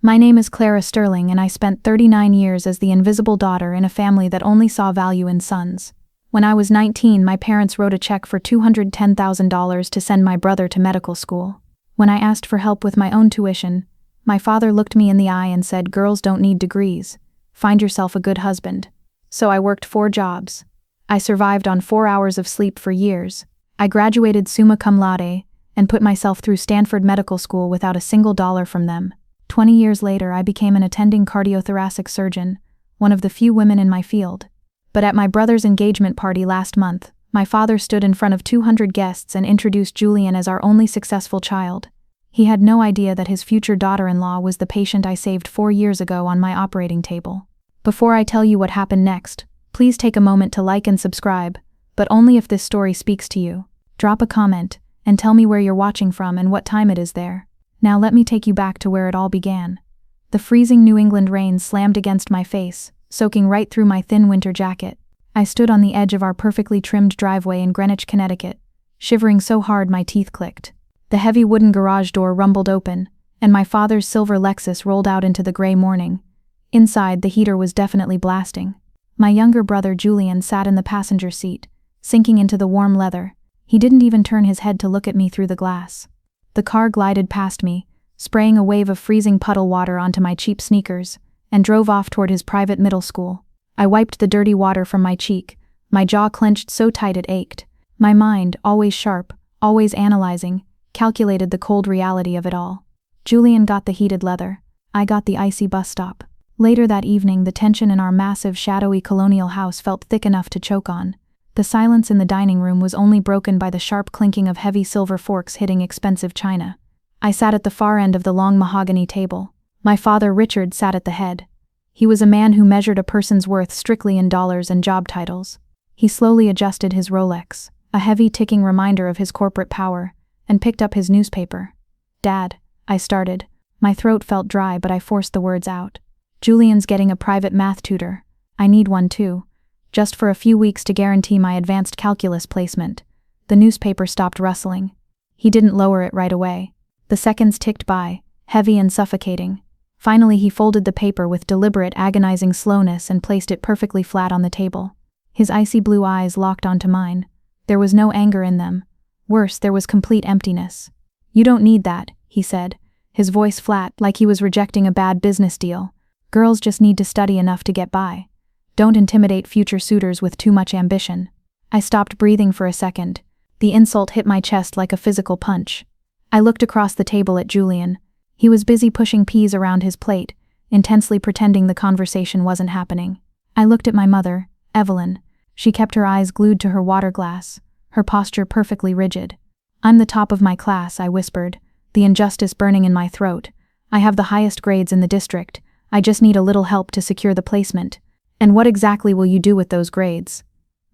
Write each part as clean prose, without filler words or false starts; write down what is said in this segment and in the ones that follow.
My name is Clara Sterling, and I spent 39 years as the invisible daughter in a family that only saw value in sons. When I was 19, my parents wrote a check for $210,000 to send my brother to medical school. When I asked for help with my own tuition, my father looked me in the eye and said, "Girls don't need degrees. Find yourself a good husband." So I worked 4 jobs. I survived on 4 hours of sleep for years. I graduated summa cum laude and put myself through Stanford Medical School without a single dollar from them. 20 years later, I became an attending cardiothoracic surgeon, one of the few women in my field. But at my brother's engagement party last month, my father stood in front of 200 guests and introduced Julian as our only successful child. He had no idea that his future daughter-in-law was the patient I saved 4 years ago on my operating table. Before I tell you what happened next, please take a moment to like and subscribe, but only if this story speaks to you. Drop a comment, and tell me where you're watching from and what time it is there. Now let me take you back to where it all began. The freezing New England rain slammed against my face, soaking right through my thin winter jacket. I stood on the edge of our perfectly trimmed driveway in Greenwich, Connecticut, shivering so hard my teeth clicked. The heavy wooden garage door rumbled open, and my father's silver Lexus rolled out into the gray morning. Inside, the heater was definitely blasting. My younger brother Julian sat in the passenger seat, sinking into the warm leather. He didn't even turn his head to look at me through the glass. The car glided past me, spraying a wave of freezing puddle water onto my cheap sneakers, and drove off toward his private middle school. I wiped the dirty water from my cheek, my jaw clenched so tight it ached. My mind, always sharp, always analyzing, calculated the cold reality of it all. Julian got the heated leather. I got the icy bus stop. Later that evening, the tension in our massive, shadowy colonial house felt thick enough to choke on. The silence in the dining room was only broken by the sharp clinking of heavy silver forks hitting expensive china. I sat at the far end of the long mahogany table. My father, Richard, sat at the head. He was a man who measured a person's worth strictly in dollars and job titles. He slowly adjusted his Rolex, a heavy ticking reminder of his corporate power, and picked up his newspaper. "Dad," I started. My throat felt dry, but I forced the words out. "Julian's getting a private math tutor. I need one too. Just for a few weeks to guarantee my advanced calculus placement." The newspaper stopped rustling. He didn't lower it right away. The seconds ticked by, heavy and suffocating. Finally, he folded the paper with deliberate, agonizing slowness and placed it perfectly flat on the table. His icy blue eyes locked onto mine. There was no anger in them. Worse, there was complete emptiness. "You don't need that," he said, his voice flat, like he was rejecting a bad business deal. "Girls just need to study enough to get by. Don't intimidate future suitors with too much ambition." I stopped breathing for a second. The insult hit my chest like a physical punch. I looked across the table at Julian. He was busy pushing peas around his plate, intensely pretending the conversation wasn't happening. I looked at my mother, Evelyn. She kept her eyes glued to her water glass, her posture perfectly rigid. "I'm the top of my class," I whispered, the injustice burning in my throat. "I have the highest grades in the district. I just need a little help to secure the placement. And what exactly will you do with those grades?"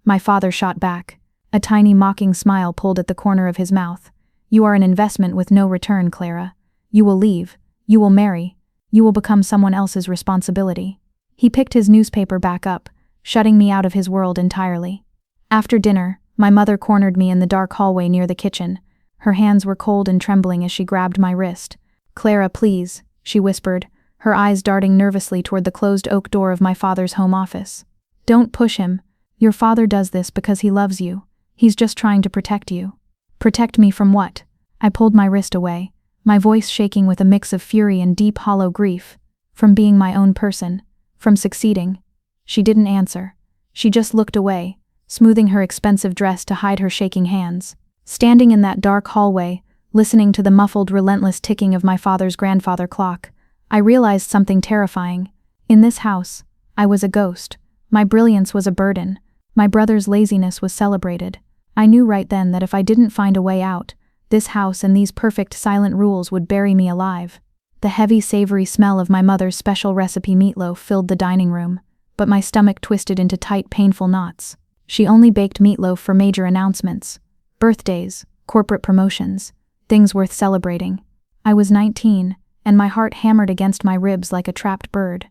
My father shot back. A tiny mocking smile pulled at the corner of his mouth. "You are an investment with no return, Clara. You will leave. You will marry. You will become someone else's responsibility." He picked his newspaper back up, shutting me out of his world entirely. After dinner, my mother cornered me in the dark hallway near the kitchen. Her hands were cold and trembling as she grabbed my wrist. "Clara, please," she whispered, her eyes darting nervously toward the closed oak door of my father's home office. "Don't push him. Your father does this because he loves you. He's just trying to protect you." "Protect me from what?" I pulled my wrist away, my voice shaking with a mix of fury and deep, hollow grief. "From being my own person. From succeeding." She didn't answer. She just looked away, smoothing her expensive dress to hide her shaking hands. Standing in that dark hallway, listening to the muffled, relentless ticking of my father's grandfather clock, I realized something terrifying. In this house, I was a ghost. My brilliance was a burden. My brother's laziness was celebrated. I knew right then that if I didn't find a way out, this house and these perfect silent rules would bury me alive. The heavy, savory smell of my mother's special recipe meatloaf filled the dining room, but my stomach twisted into tight, painful knots. She only baked meatloaf for major announcements. Birthdays, corporate promotions, things worth celebrating. I was 19, and my heart hammered against my ribs like a trapped bird.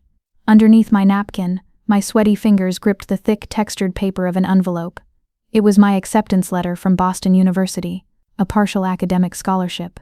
Underneath my napkin, my sweaty fingers gripped the thick, textured paper of an envelope. It was my acceptance letter from Boston University, a partial academic scholarship.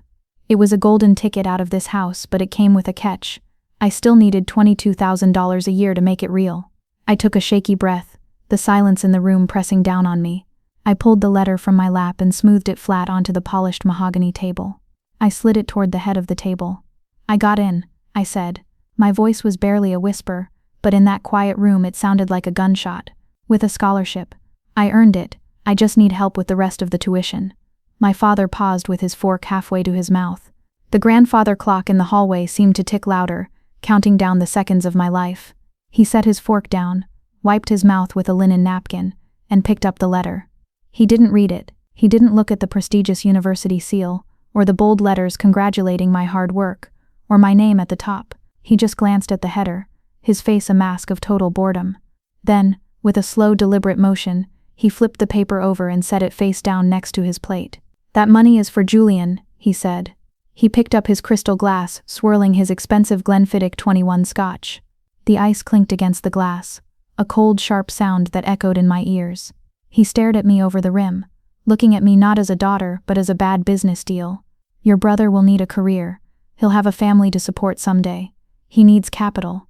It was a golden ticket out of this house, but it came with a catch. I still needed $22,000 a year to make it real. I took a shaky breath, the silence in the room pressing down on me. I pulled the letter from my lap and smoothed it flat onto the polished mahogany table. I slid it toward the head of the table. "I got in," I said. My voice was barely a whisper, but in that quiet room it sounded like a gunshot. "With a scholarship. I earned it, I just need help with the rest of the tuition." My father paused with his fork halfway to his mouth. The grandfather clock in the hallway seemed to tick louder, counting down the seconds of my life. He set his fork down, wiped his mouth with a linen napkin, and picked up the letter. He didn't read it. He didn't look at the prestigious university seal, or the bold letters congratulating my hard work, or my name at the top. He just glanced at the header, his face a mask of total boredom. Then, with a slow, deliberate motion, he flipped the paper over and set it face down next to his plate. "That money is for Julian," he said. He picked up his crystal glass, swirling his expensive Glenfiddich 21 scotch. The ice clinked against the glass, a cold, sharp sound that echoed in my ears. He stared at me over the rim, looking at me not as a daughter but as a bad business deal. "Your brother will need a career. He'll have a family to support someday. He needs capital.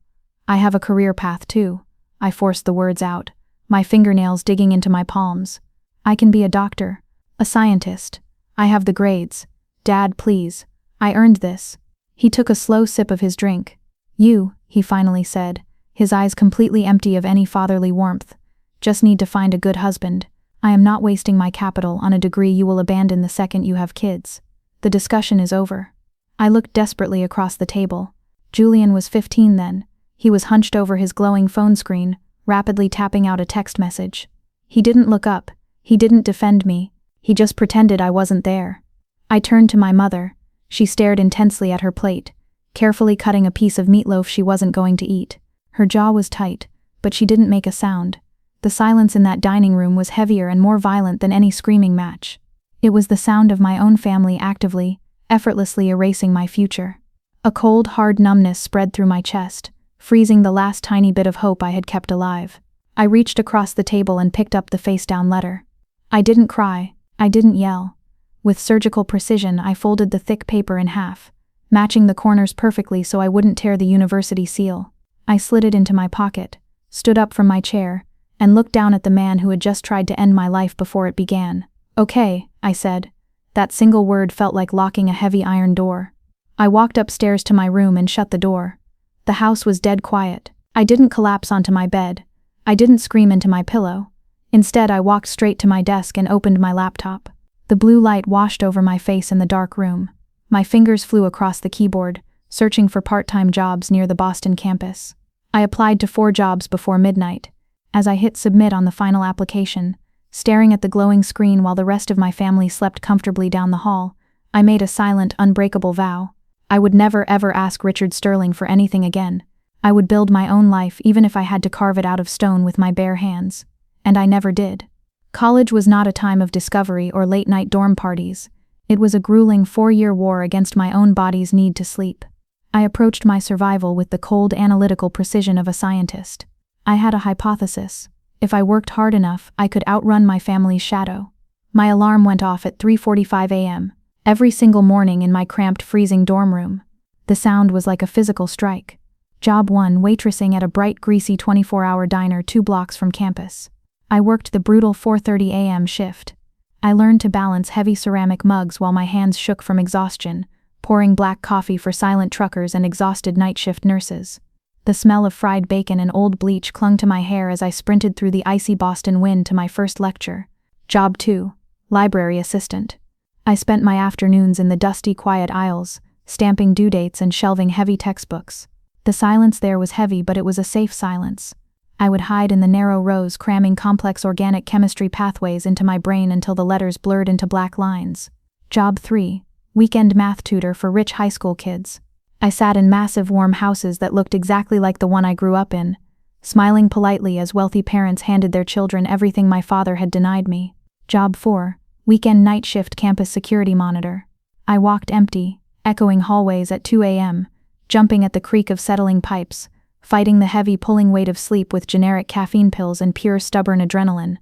I have a career path too." I forced the words out, my fingernails digging into my palms. "I can be a doctor, a scientist. I have the grades. Dad, please. I earned this." He took a slow sip of his drink. "You," he finally said, his eyes completely empty of any fatherly warmth, "just need to find a good husband. I am not wasting my capital on a degree you will abandon the second you have kids. The discussion is over." I looked desperately across the table. Julian was 15 then. He was hunched over his glowing phone screen, rapidly tapping out a text message. He didn't look up. He didn't defend me. He just pretended I wasn't there. I turned to my mother. She stared intensely at her plate, carefully cutting a piece of meatloaf she wasn't going to eat. Her jaw was tight, but she didn't make a sound. The silence in that dining room was heavier and more violent than any screaming match. It was the sound of my own family actively, effortlessly erasing my future. A cold, hard numbness spread through my chest, freezing the last tiny bit of hope I had kept alive. I reached across the table and picked up the face-down letter. I didn't cry. I didn't yell. With surgical precision, I folded the thick paper in half, matching the corners perfectly so I wouldn't tear the university seal. I slid it into my pocket, stood up from my chair, and looked down at the man who had just tried to end my life before it began. "Okay," I said. That single word felt like locking a heavy iron door. I walked upstairs to my room and shut the door. The house was dead quiet. I didn't collapse onto my bed. I didn't scream into my pillow. Instead, I walked straight to my desk and opened my laptop. The blue light washed over my face in the dark room. My fingers flew across the keyboard, searching for part-time jobs near the Boston campus. I applied to 4 jobs before midnight. As I hit submit on the final application, staring at the glowing screen while the rest of my family slept comfortably down the hall, I made a silent, unbreakable vow. I would never ever ask Richard Sterling for anything again. I would build my own life even if I had to carve it out of stone with my bare hands. And I never did. College was not a time of discovery or late-night dorm parties. It was a grueling 4-year war against my own body's need to sleep. I approached my survival with the cold, analytical precision of a scientist. I had a hypothesis. If I worked hard enough, I could outrun my family's shadow. My alarm went off at 3:45 a.m., every single morning in my cramped, freezing dorm room. The sound was like a physical strike. Job 1, waitressing at a bright, greasy 24-hour diner 2 blocks from campus. I worked the brutal 4:30 a.m. shift. I learned to balance heavy ceramic mugs while my hands shook from exhaustion, pouring black coffee for silent truckers and exhausted night shift nurses. The smell of fried bacon and old bleach clung to my hair as I sprinted through the icy Boston wind to my first lecture. Job 2, library assistant. I spent my afternoons in the dusty, quiet aisles, stamping due dates and shelving heavy textbooks. The silence there was heavy, but it was a safe silence. I would hide in the narrow rows, cramming complex organic chemistry pathways into my brain until the letters blurred into black lines. Job 3, weekend math tutor for rich high school kids. I sat in massive warm houses that looked exactly like the one I grew up in, smiling politely as wealthy parents handed their children everything my father had denied me. Job 4, weekend night shift campus security monitor. I walked empty, echoing hallways at 2 a.m., jumping at the creak of settling pipes, fighting the heavy pulling weight of sleep with generic caffeine pills and pure stubborn adrenaline.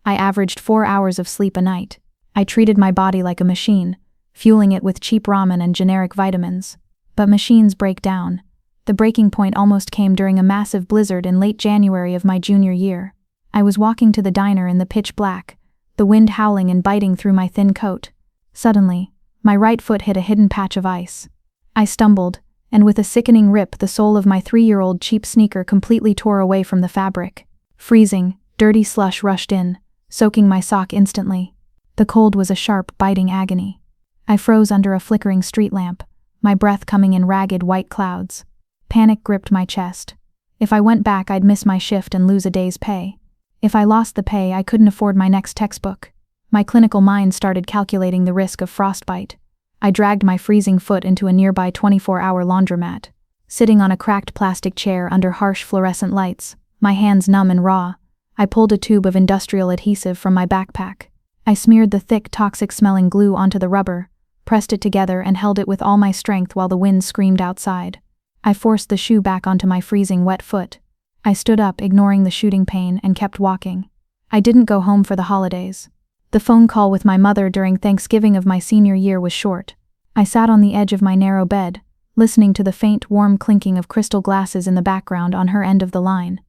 I averaged 4 hours of sleep a night. I treated my body like a machine, fueling it with cheap ramen and generic vitamins. But machines break down. The breaking point almost came during a massive blizzard in late January of my junior year. I was walking to the diner in the pitch black, the wind howling and biting through my thin coat. Suddenly, my right foot hit a hidden patch of ice. I stumbled, and with a sickening rip the sole of my 3-year-old cheap sneaker completely tore away from the fabric. Freezing, dirty slush rushed in, soaking my sock instantly. The cold was a sharp, biting agony. I froze under a flickering street lamp, my breath coming in ragged white clouds. Panic gripped my chest. If I went back, I'd miss my shift and lose a day's pay. If I lost the pay, I couldn't afford my next textbook. My clinical mind started calculating the risk of frostbite. I dragged my freezing foot into a nearby 24-hour laundromat. Sitting on a cracked plastic chair under harsh fluorescent lights, my hands numb and raw, I pulled a tube of industrial adhesive from my backpack. I smeared the thick, toxic-smelling glue onto the rubber, pressed it together and held it with all my strength while the wind screamed outside. I forced the shoe back onto my freezing wet foot. I stood up, ignoring the shooting pain, and kept walking. I didn't go home for the holidays. The phone call with my mother during Thanksgiving of my senior year was short. I sat on the edge of my narrow bed, listening to the faint, warm clinking of crystal glasses in the background on her end of the line.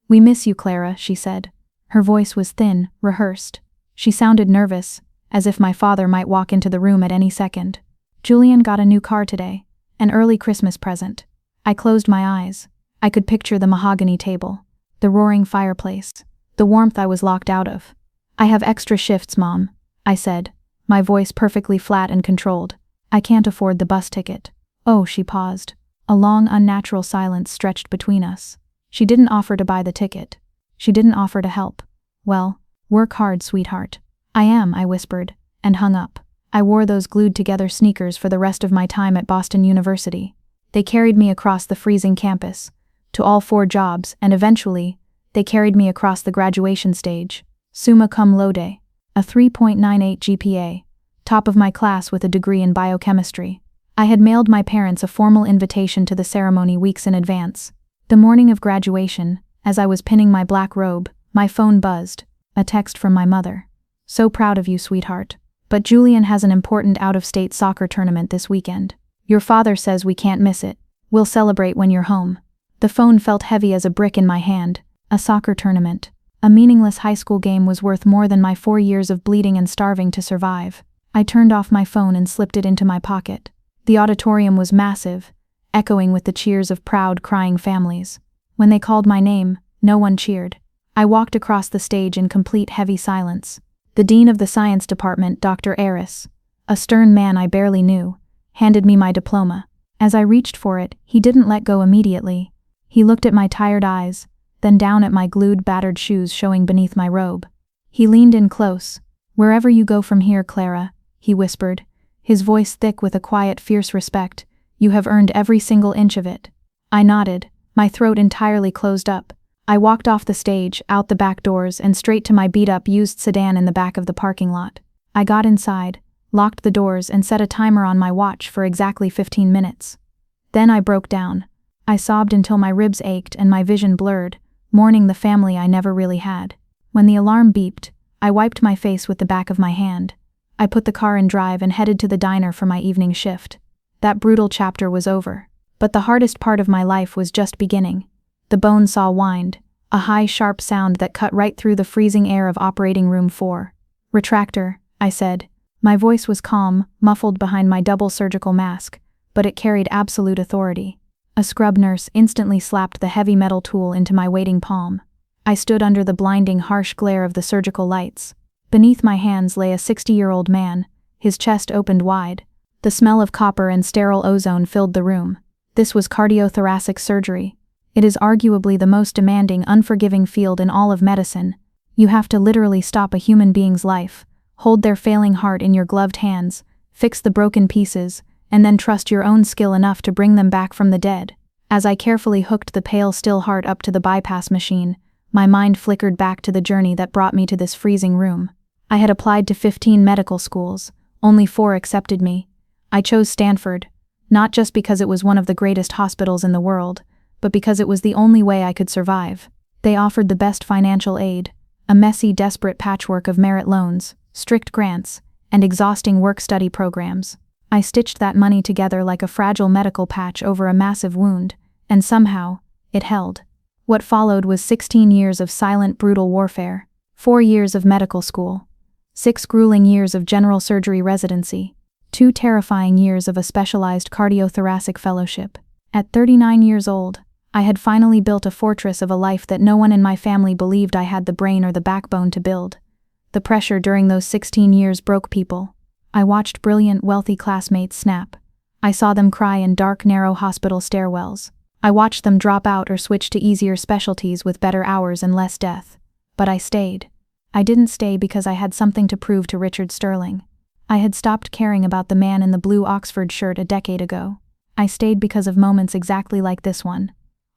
"We miss you, Clara," she said. Her voice was thin, rehearsed. She sounded nervous, as if my father might walk into the room at any second. "Julian got a new car today, an early Christmas present." I closed my eyes. I could picture the mahogany table, the roaring fireplace, the warmth I was locked out of. "I have extra shifts, Mom," I said, my voice perfectly flat and controlled. "I can't afford the bus ticket." "Oh," she paused. A long, unnatural silence stretched between us. She didn't offer to buy the ticket. She didn't offer to help. "Well, work hard, sweetheart." "I am," I whispered, and hung up. I wore those glued-together sneakers for the rest of my time at Boston University. They carried me across the freezing campus, to all 4 jobs, and eventually, they carried me across the graduation stage, summa cum laude, a 3.98 GPA, top of my class with a degree in biochemistry. I had mailed my parents a formal invitation to the ceremony weeks in advance. The morning of graduation, as I was pinning my black robe, my phone buzzed, a text from my mother. "So proud of you, sweetheart. But Julian has an important out-of-state soccer tournament this weekend. Your father says we can't miss it. We'll celebrate when you're home." The phone felt heavy as a brick in my hand. A soccer tournament. A meaningless high school game was worth more than my 4 years of bleeding and starving to survive. I turned off my phone and slipped it into my pocket. The auditorium was massive, echoing with the cheers of proud, crying families. When they called my name, no one cheered. I walked across the stage in complete heavy silence. The dean of the science department, Dr. Aris, a stern man I barely knew, handed me my diploma. As I reached for it, he didn't let go immediately. He looked at my tired eyes, then down at my glued, battered shoes showing beneath my robe. He leaned in close. "Wherever you go from here, Clara," he whispered, his voice thick with a quiet, fierce respect, "you have earned every single inch of it." I nodded, my throat entirely closed up. I walked off the stage, out the back doors, and straight to my beat-up used sedan in the back of the parking lot. I got inside, locked the doors, and set a timer on my watch for exactly 15 minutes. Then I broke down. I sobbed until my ribs ached and my vision blurred, mourning the family I never really had. When the alarm beeped, I wiped my face with the back of my hand. I put the car in drive and headed to the diner for my evening shift. That brutal chapter was over. But the hardest part of my life was just beginning. The bone saw whined, a high, sharp sound that cut right through the freezing air of operating room 4. "Retractor," I said. My voice was calm, muffled behind my double surgical mask, but it carried absolute authority. A scrub nurse instantly slapped the heavy metal tool into my waiting palm. I stood under the blinding, harsh glare of the surgical lights. Beneath my hands lay a 60-year-old man, his chest opened wide. The smell of copper and sterile ozone filled the room. This was cardiothoracic surgery. It is arguably the most demanding, unforgiving field in all of medicine. You have to literally stop a human being's life, hold their failing heart in your gloved hands, fix the broken pieces, and then trust your own skill enough to bring them back from the dead. As I carefully hooked the pale, still heart up to the bypass machine, my mind flickered back to the journey that brought me to this freezing room. I had applied to 15 medical schools, only 4 accepted me. I chose Stanford, not just because it was one of the greatest hospitals in the world, but because it was the only way I could survive. They offered the best financial aid, a messy, desperate patchwork of merit loans, strict grants, and exhausting work-study programs. I stitched that money together like a fragile medical patch over a massive wound, And somehow, it held. What followed was 16 years of silent, brutal warfare, 4 years of medical school, 6 grueling years of general surgery residency, 2 terrifying years of a specialized cardiothoracic fellowship. At 39 years old, I had finally built a fortress of a life that no one in my family believed I had the brain or the backbone to build. The pressure during those 16 years broke people. I watched brilliant, wealthy classmates snap. I saw them cry in dark, narrow hospital stairwells. I watched them drop out or switch to easier specialties with better hours and less death. But I stayed. I didn't stay because I had something to prove to Richard Sterling. I had stopped caring about the man in the blue Oxford shirt a decade ago. I stayed because of moments exactly like this one.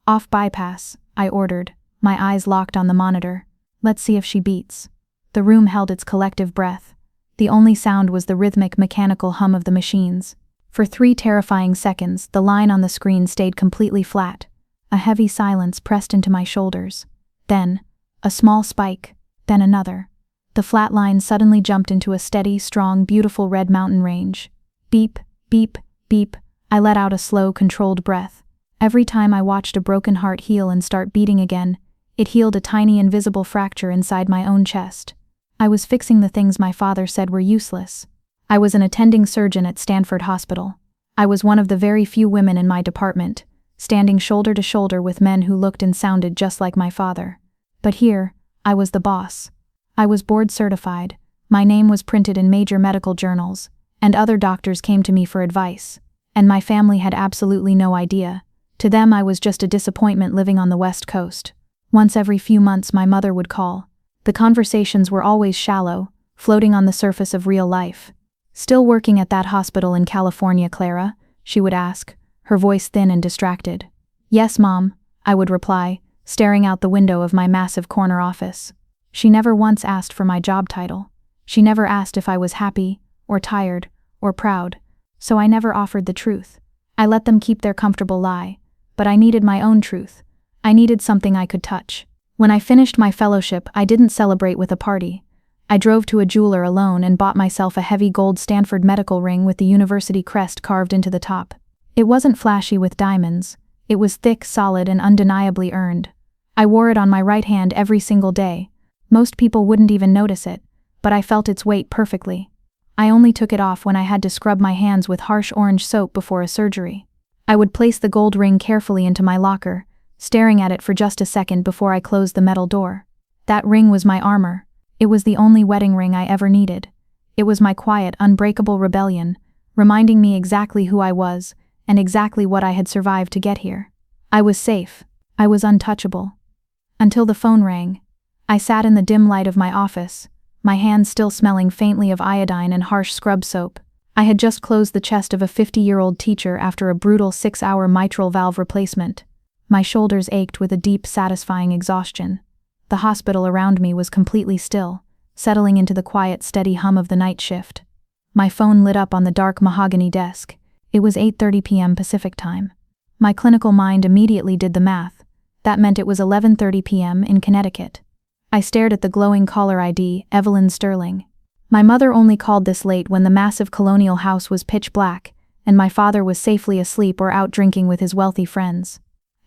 "Off bypass," I ordered, my eyes locked on the monitor. "Let's see if she beats." The room held its collective breath. The only sound was the rhythmic, mechanical hum of the machines. For 3 terrifying seconds, the line on the screen stayed completely flat. A heavy silence pressed into my shoulders. Then, a small spike, then another. The flat line suddenly jumped into a steady, strong, beautiful red mountain range. Beep, beep, beep. I let out a slow, controlled breath. Every time I watched a broken heart heal and start beating again, it healed a tiny invisible fracture inside my own chest. I was fixing the things my father said were useless. I was an attending surgeon at Stanford Hospital. I was one of the very few women in my department, standing shoulder to shoulder with men who looked and sounded just like my father. But here, I was the boss. I was board certified, my name was printed in major medical journals, and other doctors came to me for advice. And my family had absolutely no idea. To them I was just a disappointment living on the West Coast. Once every few months my mother would call. The conversations were always shallow, floating on the surface of real life. "Still working at that hospital in California, Clara?" she would ask, her voice thin and distracted. "Yes, Mom," I would reply, staring out the window of my massive corner office. She never once asked for my job title. She never asked if I was happy, or tired, or proud. So I never offered the truth. I let them keep their comfortable lie. But I needed my own truth. I needed something I could touch. When I finished my fellowship, I didn't celebrate with a party. I drove to a jeweler alone and bought myself a heavy gold Stanford medical ring with the university crest carved into the top. It wasn't flashy with diamonds. It was thick, solid, and undeniably earned. I wore it on my right hand every single day. Most people wouldn't even notice it, but I felt its weight perfectly. I only took it off when I had to scrub my hands with harsh orange soap before a surgery. I would place the gold ring carefully into my locker, staring at it for just a second before I closed the metal door. That ring was my armor. It was the only wedding ring I ever needed. It was my quiet, unbreakable rebellion, reminding me exactly who I was, and exactly what I had survived to get here. I was safe. I was untouchable. Until the phone rang. I sat in the dim light of my office, my hands still smelling faintly of iodine and harsh scrub soap. I had just closed the chest of a 50-year-old teacher after a brutal 6-hour mitral valve replacement. My shoulders ached with a deep, satisfying exhaustion. The hospital around me was completely still, settling into the quiet, steady hum of the night shift. My phone lit up on the dark mahogany desk. It was 8:30 p.m. Pacific time. My clinical mind immediately did the math. That meant it was 11:30 p.m. in Connecticut. I stared at the glowing caller ID, Evelyn Sterling. My mother only called this late when the massive colonial house was pitch black, and my father was safely asleep or out drinking with his wealthy friends.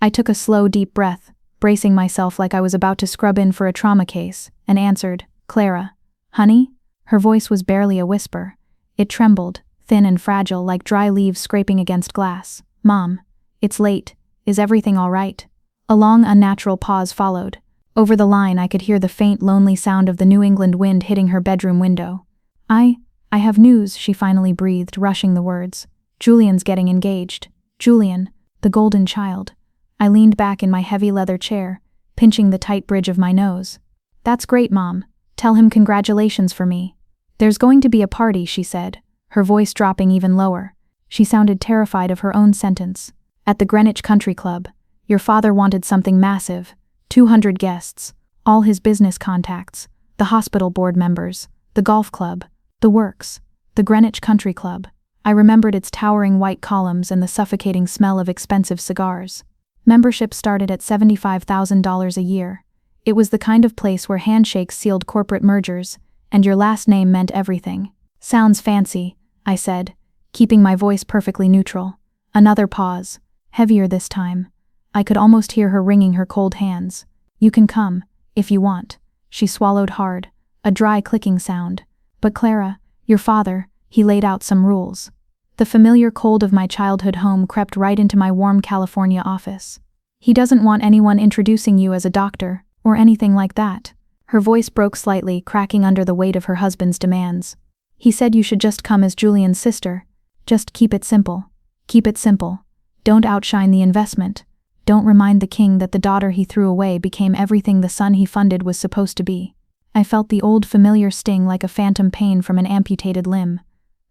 I took a slow, deep breath, bracing myself like I was about to scrub in for a trauma case, and answered, "Clara." "Honey?" Her voice was barely a whisper. It trembled, thin and fragile like dry leaves scraping against glass. "Mom, it's late. Is everything all right?" A long, unnatural pause followed. Over the line I could hear the faint, lonely sound of the New England wind hitting her bedroom window. I have news," she finally breathed, rushing the words. "Julian's getting engaged. Julian, the golden child." I leaned back in my heavy leather chair, pinching the tight bridge of my nose. "That's great, Mom. Tell him congratulations for me." "There's going to be a party," she said, her voice dropping even lower. She sounded terrified of her own sentence. "At the Greenwich Country Club. Your father wanted something massive. 200 guests, all his business contacts, the hospital board members, the golf club, the works, the Greenwich Country Club." I remembered its towering white columns and the suffocating smell of expensive cigars. Membership started at $75,000 a year. It was the kind of place where handshakes sealed corporate mergers, and your last name meant everything. "Sounds fancy," I said, keeping my voice perfectly neutral. Another pause, heavier this time. I could almost hear her wringing her cold hands. "You can come, if you want." She swallowed hard, a dry clicking sound. "But Clara, your father, he laid out some rules." The familiar cold of my childhood home crept right into my warm California office. "He doesn't want anyone introducing you as a doctor, or anything like that." Her voice broke slightly, cracking under the weight of her husband's demands. "He said you should just come as Julian's sister. Just keep it simple. Keep it simple. Don't outshine the investment. Don't remind the king that the daughter he threw away became everything the son he funded was supposed to be." I felt the old familiar sting like a phantom pain from an amputated limb.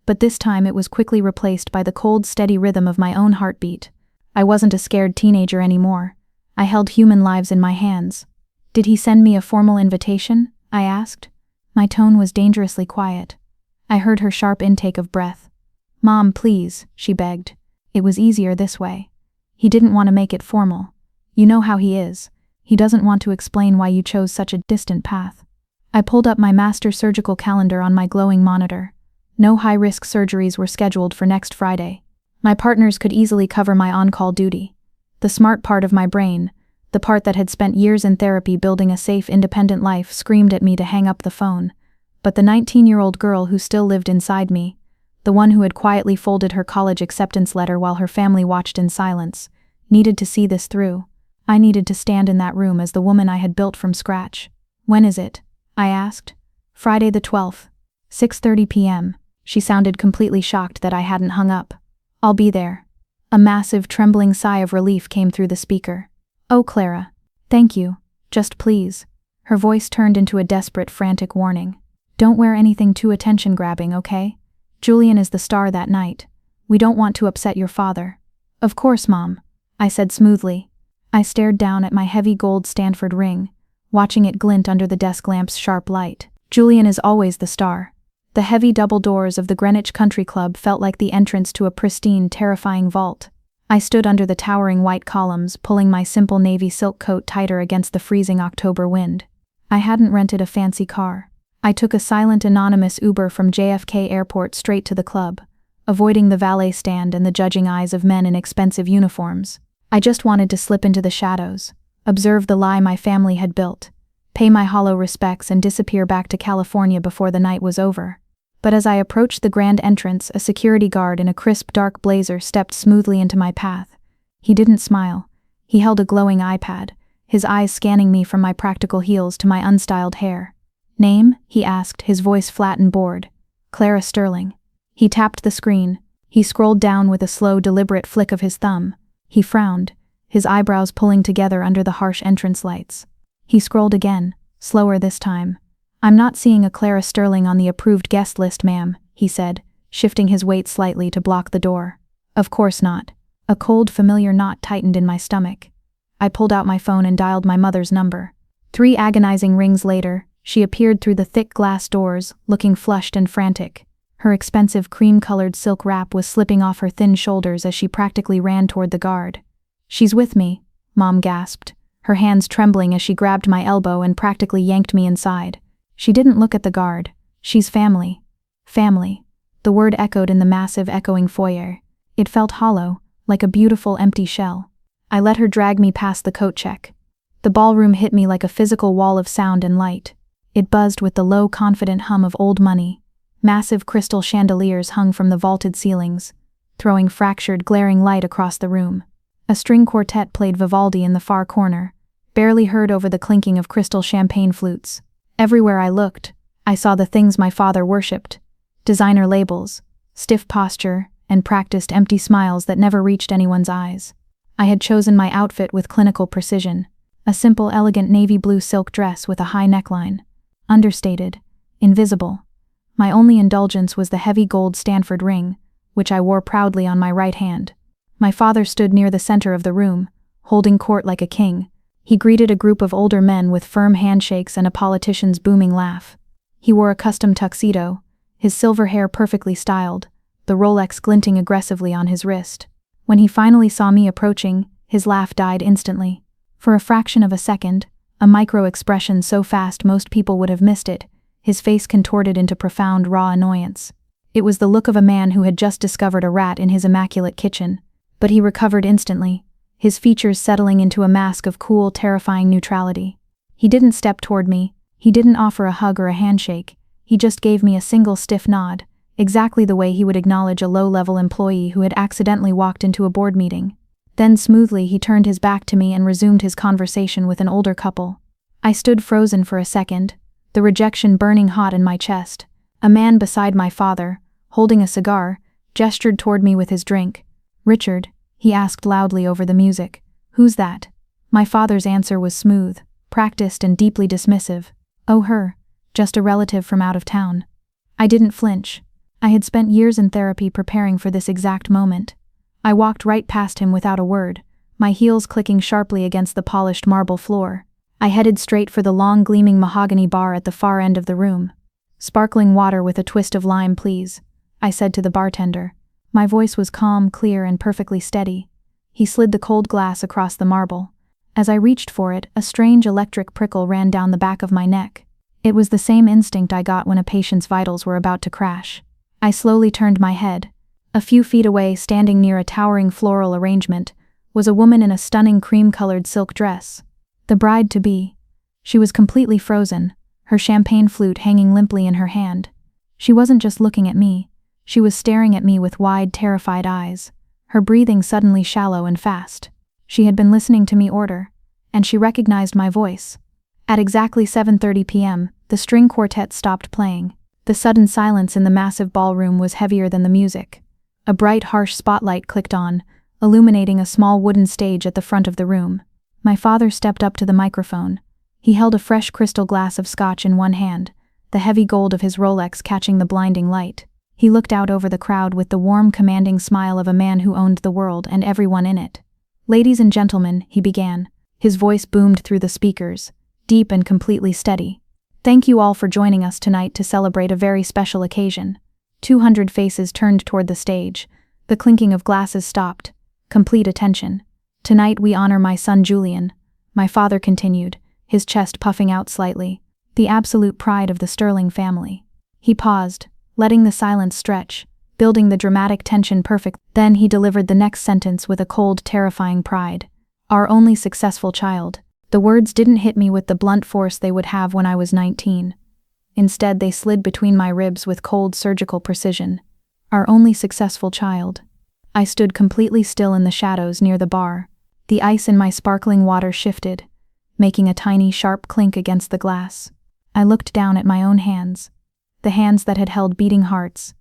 But this time it was quickly replaced by the cold, steady rhythm of my own heartbeat. I wasn't a scared teenager anymore. I held human lives in my hands. "Did he send me a formal invitation?" I asked. My tone was dangerously quiet. I heard her sharp intake of breath. "Mom, please," she begged. "It was easier this way. He didn't want to make it formal. You know how he is. He doesn't want to explain why you chose such a distant path." I pulled up my master surgical calendar on my glowing monitor. No high-risk surgeries were scheduled for next Friday. My partners could easily cover my on-call duty. The smart part of my brain, the part that had spent years in therapy building a safe, independent life, screamed at me to hang up the phone. But the 19-year-old girl who still lived inside me, the one who had quietly folded her college acceptance letter while her family watched in silence, needed to see this through. I needed to stand in that room as the woman I had built from scratch. "When is it?" I asked. "Friday the 12th. 6:30 p.m. She sounded completely shocked that I hadn't hung up. "I'll be there." A massive, trembling sigh of relief came through the speaker. "Oh, Clara. Thank you. Just please." Her voice turned into a desperate, frantic warning. "Don't wear anything too attention-grabbing, okay? Julian is the star that night. We don't want to upset your father." "Of course, Mom," I said smoothly. I stared down at my heavy gold Stanford ring, watching it glint under the desk lamp's sharp light. Julian is always the star. The heavy double doors of the Greenwich Country Club felt like the entrance to a pristine, terrifying vault. I stood under the towering white columns, pulling my simple navy silk coat tighter against the freezing October wind. I hadn't rented a fancy car. I took a silent, anonymous Uber from JFK Airport straight to the club, avoiding the valet stand and the judging eyes of men in expensive uniforms. I just wanted to slip into the shadows, observe the lie my family had built, pay my hollow respects and disappear back to California before the night was over. But as I approached the grand entrance, a security guard in a crisp dark blazer stepped smoothly into my path. He didn't smile. He held a glowing iPad, his eyes scanning me from my practical heels to my unstyled hair. "Name?" he asked, his voice flat and bored. "Clara Sterling." He tapped the screen. He scrolled down with a slow, deliberate flick of his thumb. He frowned, his eyebrows pulling together under the harsh entrance lights. He scrolled again, slower this time. "I'm not seeing a Clara Sterling on the approved guest list, ma'am," he said, shifting his weight slightly to block the door. "Of course not." A cold, familiar knot tightened in my stomach. I pulled out my phone and dialed my mother's number. 3 agonizing rings later, she appeared through the thick glass doors, looking flushed and frantic. Her expensive cream-colored silk wrap was slipping off her thin shoulders as she practically ran toward the guard. "She's with me," Mom gasped, her hands trembling as she grabbed my elbow and practically yanked me inside. She didn't look at the guard. "She's family." Family. The word echoed in the massive, echoing foyer. It felt hollow, like a beautiful, empty shell. I let her drag me past the coat check. The ballroom hit me like a physical wall of sound and light. It buzzed with the low, confident hum of old money. Massive crystal chandeliers hung from the vaulted ceilings, throwing fractured, glaring light across the room. A string quartet played Vivaldi in the far corner, barely heard over the clinking of crystal champagne flutes. Everywhere I looked, I saw the things my father worshipped: designer labels, stiff posture, and practiced empty smiles that never reached anyone's eyes. I had chosen my outfit with clinical precision, a simple, elegant navy blue silk dress with a high neckline. Understated, invisible. My only indulgence was the heavy gold Stanford ring, which I wore proudly on my right hand. My father stood near the center of the room, holding court like a king. He greeted a group of older men with firm handshakes and a politician's booming laugh. He wore a custom tuxedo, his silver hair perfectly styled, the Rolex glinting aggressively on his wrist. When he finally saw me approaching, his laugh died instantly. For a fraction of a second, a micro-expression so fast most people would have missed it, his face contorted into profound, raw annoyance. It was the look of a man who had just discovered a rat in his immaculate kitchen. But he recovered instantly, his features settling into a mask of cool, terrifying neutrality. He didn't step toward me, he didn't offer a hug or a handshake, he just gave me a single stiff nod, exactly the way he would acknowledge a low-level employee who had accidentally walked into a board meeting. Then smoothly he turned his back to me and resumed his conversation with an older couple. I stood frozen for a second, the rejection burning hot in my chest. A man beside my father, holding a cigar, gestured toward me with his drink. "Richard," he asked loudly over the music. "Who's that?" My father's answer was smooth, practiced and deeply dismissive. "Oh, her. Just a relative from out of town." I didn't flinch. I had spent years in therapy preparing for this exact moment. I walked right past him without a word, my heels clicking sharply against the polished marble floor. I headed straight for the long gleaming mahogany bar at the far end of the room. "Sparkling water with a twist of lime, please," I said to the bartender. My voice was calm, clear, and perfectly steady. He slid the cold glass across the marble. As I reached for it, a strange electric prickle ran down the back of my neck. It was the same instinct I got when a patient's vitals were about to crash. I slowly turned my head. A few feet away, standing near a towering floral arrangement, was a woman in a stunning cream-colored silk dress. The bride-to-be. She was completely frozen, her champagne flute hanging limply in her hand. She wasn't just looking at me, she was staring at me with wide, terrified eyes, her breathing suddenly shallow and fast. She had been listening to me order, and she recognized my voice. At exactly 7:30 p.m., the string quartet stopped playing. The sudden silence in the massive ballroom was heavier than the music. A bright, harsh spotlight clicked on, illuminating a small wooden stage at the front of the room. My father stepped up to the microphone. He held a fresh crystal glass of scotch in one hand, the heavy gold of his Rolex catching the blinding light. He looked out over the crowd with the warm, commanding smile of a man who owned the world and everyone in it. "Ladies and gentlemen," he began. His voice boomed through the speakers, deep and completely steady. "Thank you all for joining us tonight to celebrate a very special occasion." 200 faces turned toward the stage. The clinking of glasses stopped. Complete attention. "Tonight we honor my son Julian," my father continued, his chest puffing out slightly, "the absolute pride of the Sterling family." He paused, letting the silence stretch, building the dramatic tension perfect. Then he delivered the next sentence with a cold, terrifying pride. "Our only successful child." The words didn't hit me with the blunt force they would have when I was 19. Instead, they slid between my ribs with cold, surgical precision. "Our only successful child." I stood completely still in the shadows near the bar. The ice in my sparkling water shifted, making a tiny, sharp clink against the glass. I looked down at my own hands. The hands that had held beating hearts.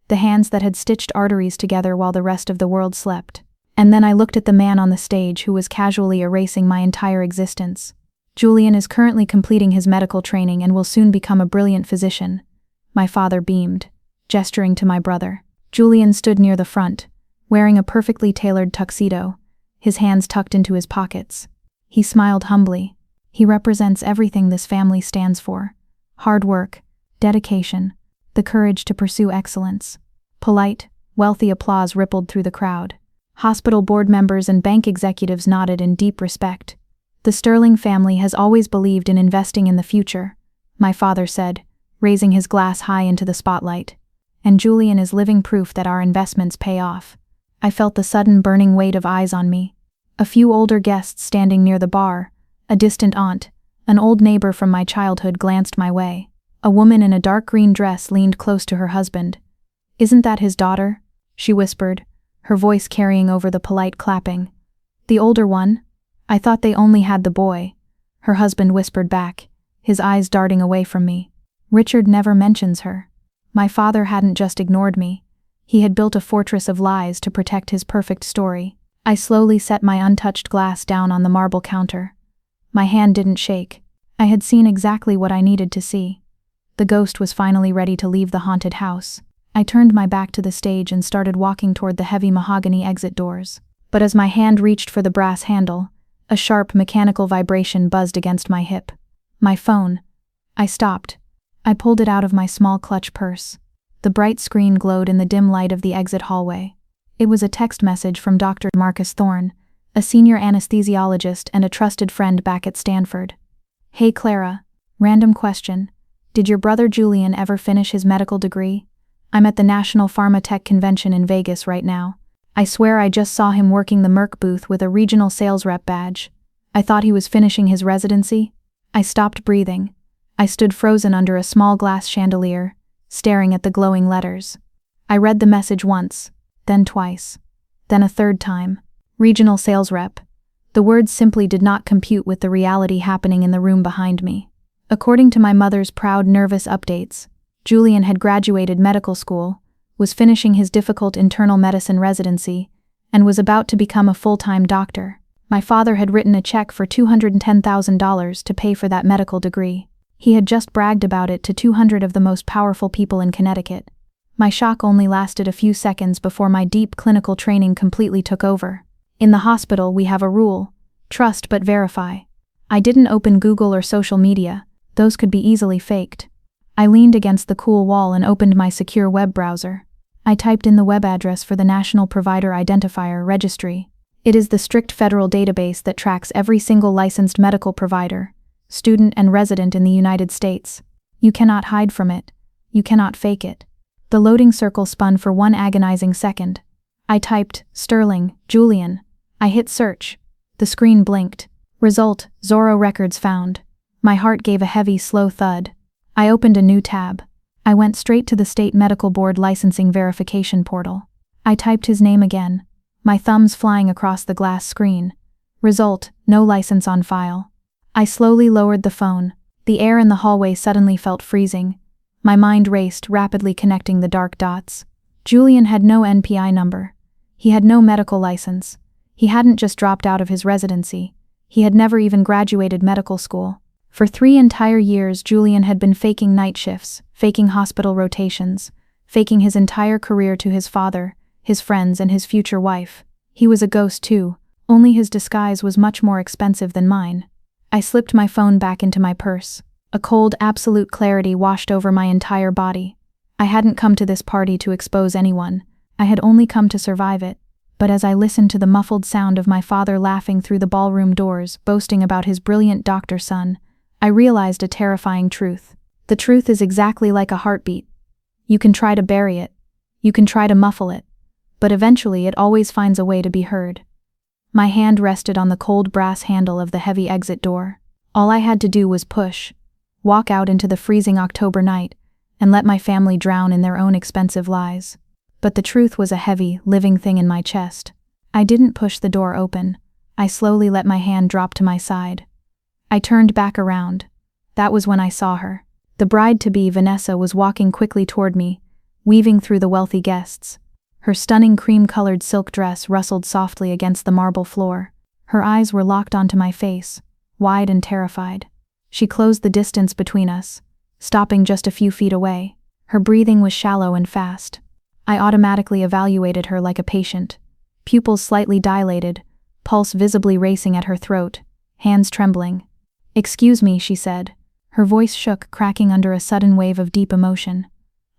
The hands that had stitched arteries together while the rest of the world slept. And then I looked at the man on the stage who was casually erasing my entire existence. "Julian is currently completing his medical training and will soon become a brilliant physician." My father beamed, gesturing to my brother. Julian stood near the front, wearing a perfectly tailored tuxedo, his hands tucked into his pockets. He smiled humbly. "He represents everything this family stands for. Hard work, dedication, the courage to pursue excellence." Polite, wealthy applause rippled through the crowd. Hospital board members and bank executives nodded in deep respect. "The Sterling family has always believed in investing in the future," my father said, raising his glass high into the spotlight. "And Julian is living proof that our investments pay off." I felt the sudden burning weight of eyes on me. A few older guests standing near the bar, a distant aunt, an old neighbor from my childhood glanced my way. A woman in a dark green dress leaned close to her husband. "Isn't that his daughter?" she whispered, her voice carrying over the polite clapping. "The older one? I thought they only had the boy," her husband whispered back, his eyes darting away from me. "Richard never mentions her." My father hadn't just ignored me. He had built a fortress of lies to protect his perfect story. I slowly set my untouched glass down on the marble counter. My hand didn't shake. I had seen exactly what I needed to see. The ghost was finally ready to leave the haunted house. I turned my back to the stage and started walking toward the heavy mahogany exit doors. But as my hand reached for the brass handle, a sharp mechanical vibration buzzed against my hip. My phone. I stopped. I pulled it out of my small clutch purse. The bright screen glowed in the dim light of the exit hallway. It was a text message from Dr. Marcus Thorne, a senior anesthesiologist and a trusted friend back at Stanford. "Hey Clara, random question. Did your brother Julian ever finish his medical degree? I'm at the National Pharma Tech Convention in Vegas right now. I swear I just saw him working the Merck booth with a regional sales rep badge. I thought he was finishing his residency. I stopped breathing. I stood frozen under a small glass chandelier, staring at the glowing letters. I read the message once, then twice, then a third time. Regional sales rep. The words simply did not compute with the reality happening in the room behind me. According to my mother's proud, nervous updates, Julian had graduated medical school, was finishing his difficult internal medicine residency, and was about to become a full-time doctor. My father had written a check for $210,000 to pay for that medical degree. He had just bragged about it to 200 of the most powerful people in Connecticut. My shock only lasted a few seconds before my deep clinical training completely took over. In the hospital, we have a rule: trust but verify. I didn't open Google or social media. Those could be easily faked. I leaned against the cool wall and opened my secure web browser. I typed in the web address for the National Provider Identifier Registry. It is the strict federal database that tracks every single licensed medical provider, student and resident in the United States. You cannot hide from it. You cannot fake it. The loading circle spun for one agonizing second. I typed, Sterling, Julian. I hit search. The screen blinked. Result, Zorro records found. My heart gave a heavy, slow thud. I opened a new tab. I went straight to the State Medical Board licensing verification portal. I typed his name again, my thumbs flying across the glass screen. Result, no license on file. I slowly lowered the phone. The air in the hallway suddenly felt freezing. My mind raced, rapidly connecting the dark dots. Julian had no NPI number. He had no medical license. He hadn't just dropped out of his residency. He had never even graduated medical school. For 3 entire years, Julian had been faking night shifts, faking hospital rotations, faking his entire career to his father, his friends, and his future wife. He was a ghost too, only his disguise was much more expensive than mine. I slipped my phone back into my purse. A cold, absolute clarity washed over my entire body. I hadn't come to this party to expose anyone. I had only come to survive it. But as I listened to the muffled sound of my father laughing through the ballroom doors, boasting about his brilliant doctor son, I realized a terrifying truth. The truth is exactly like a heartbeat. You can try to bury it. You can try to muffle it. But eventually it always finds a way to be heard. My hand rested on the cold brass handle of the heavy exit door. All I had to do was push, walk out into the freezing October night, and let my family drown in their own expensive lies. But the truth was a heavy, living thing in my chest. I didn't push the door open. I slowly let my hand drop to my side. I turned back around. That was when I saw her. The bride-to-be, Vanessa, was walking quickly toward me, weaving through the wealthy guests. Her stunning cream-colored silk dress rustled softly against the marble floor. Her eyes were locked onto my face, wide and terrified. She closed the distance between us, stopping just a few feet away. Her breathing was shallow and fast. I automatically evaluated her like a patient. Pupils slightly dilated, pulse visibly racing at her throat, hands trembling. "Excuse me," she said. Her voice shook, cracking under a sudden wave of deep emotion.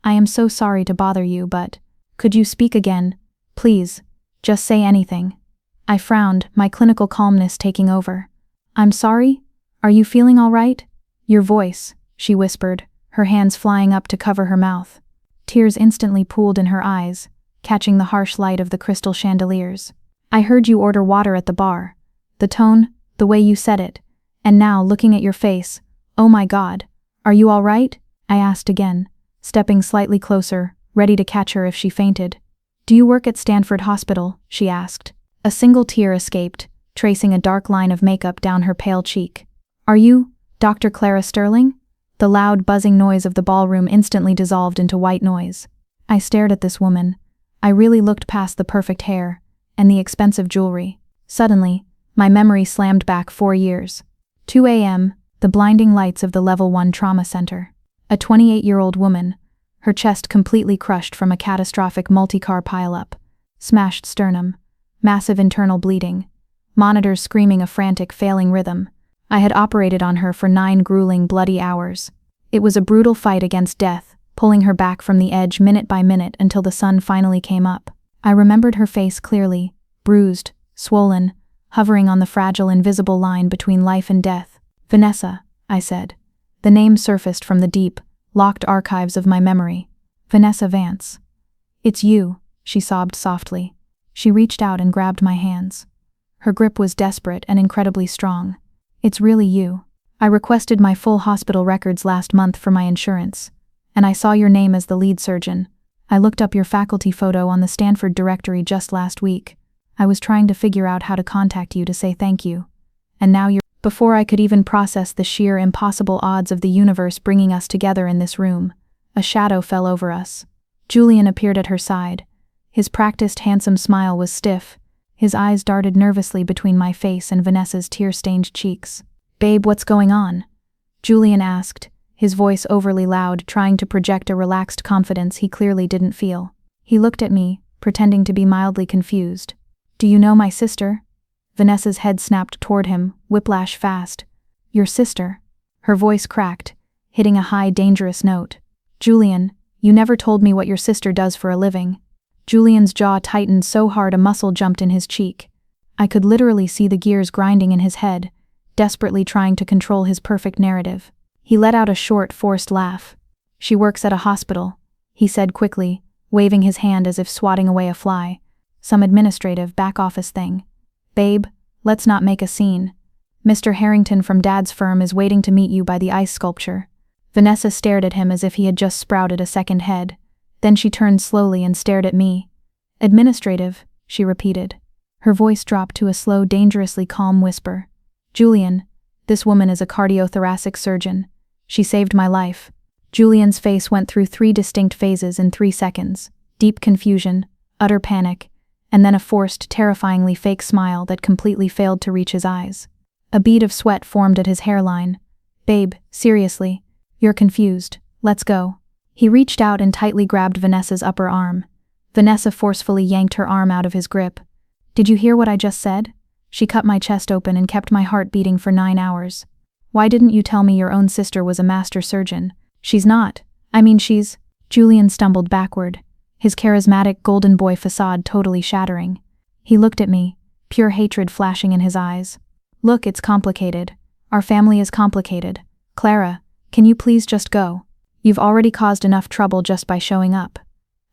"I am so sorry to bother you, but could you speak again? Please, just say anything." I frowned, my clinical calmness taking over. "I'm sorry? Are you feeling all right?" "Your voice," she whispered, her hands flying up to cover her mouth. Tears instantly pooled in her eyes, catching the harsh light of the crystal chandeliers. "I heard you order water at the bar. The tone, the way you said it. And now, looking at your face, oh my God, are you all right?" I asked again, stepping slightly closer, ready to catch her if she fainted. "Do you work at Stanford Hospital?" she asked. A single tear escaped, tracing a dark line of makeup down her pale cheek. "Are you Dr. Clara Sterling?" The loud, buzzing noise of the ballroom instantly dissolved into white noise. I stared at this woman. I really looked past the perfect hair and the expensive jewelry. Suddenly, my memory slammed back 4 years. 2 a.m., the blinding lights of the Level 1 Trauma Center. A 28-year-old woman, her chest completely crushed from a catastrophic multi-car pileup. Smashed sternum, massive internal bleeding, monitors screaming a frantic, failing rhythm. I had operated on her for 9 grueling, bloody hours. It was a brutal fight against death, pulling her back from the edge minute by minute until the sun finally came up. I remembered her face clearly, bruised, swollen, hovering on the fragile, invisible line between life and death. "Vanessa," I said. The name surfaced from the deep, locked archives of my memory. "Vanessa Vance." "It's you," she sobbed softly. She reached out and grabbed my hands. Her grip was desperate and incredibly strong. It's really you. I requested my full hospital records last month for my insurance, and I saw your name as the lead surgeon. I looked up your faculty photo on the Stanford directory just last week. I was trying to figure out how to contact you to say thank you. And now you're— Before I could even process the sheer impossible odds of the universe bringing us together in this room, a shadow fell over us. Julian appeared at her side. His practiced handsome smile was stiff. His eyes darted nervously between my face and Vanessa's tear-stained cheeks. "Babe, what's going on?" Julian asked, his voice overly loud, trying to project a relaxed confidence he clearly didn't feel. He looked at me, pretending to be mildly confused. "Do you know my sister?" Vanessa's head snapped toward him, whiplash fast. "Your sister?" Her voice cracked, hitting a high, dangerous note. "Julian, you never told me what your sister does for a living." Julian's jaw tightened so hard a muscle jumped in his cheek. I could literally see the gears grinding in his head, desperately trying to control his perfect narrative. He let out a short, forced laugh. "She works at a hospital," he said quickly, waving his hand as if swatting away a fly. "Some administrative, back-office thing. Babe, let's not make a scene. Mr. Harrington from Dad's firm is waiting to meet you by the ice sculpture." Vanessa stared at him as if he had just sprouted a second head. Then she turned slowly and stared at me. "Administrative," she repeated. Her voice dropped to a slow, dangerously calm whisper. "Julian, this woman is a cardiothoracic surgeon. She saved my life." Julian's face went through 3 distinct phases in 3 seconds. Deep confusion, utter panic, and then a forced, terrifyingly fake smile that completely failed to reach his eyes. A bead of sweat formed at his hairline. "Babe, seriously, you're confused. Let's go." He reached out and tightly grabbed Vanessa's upper arm. Vanessa forcefully yanked her arm out of his grip. "Did you hear what I just said? She cut my chest open and kept my heart beating for 9 hours. Why didn't you tell me your own sister was a master surgeon?" "She's not. I mean, she's—" Julian stumbled backward, his charismatic golden boy facade totally shattering. He looked at me, pure hatred flashing in his eyes. "Look, it's complicated. Our family is complicated. Clara, can you please just go? You've already caused enough trouble just by showing up."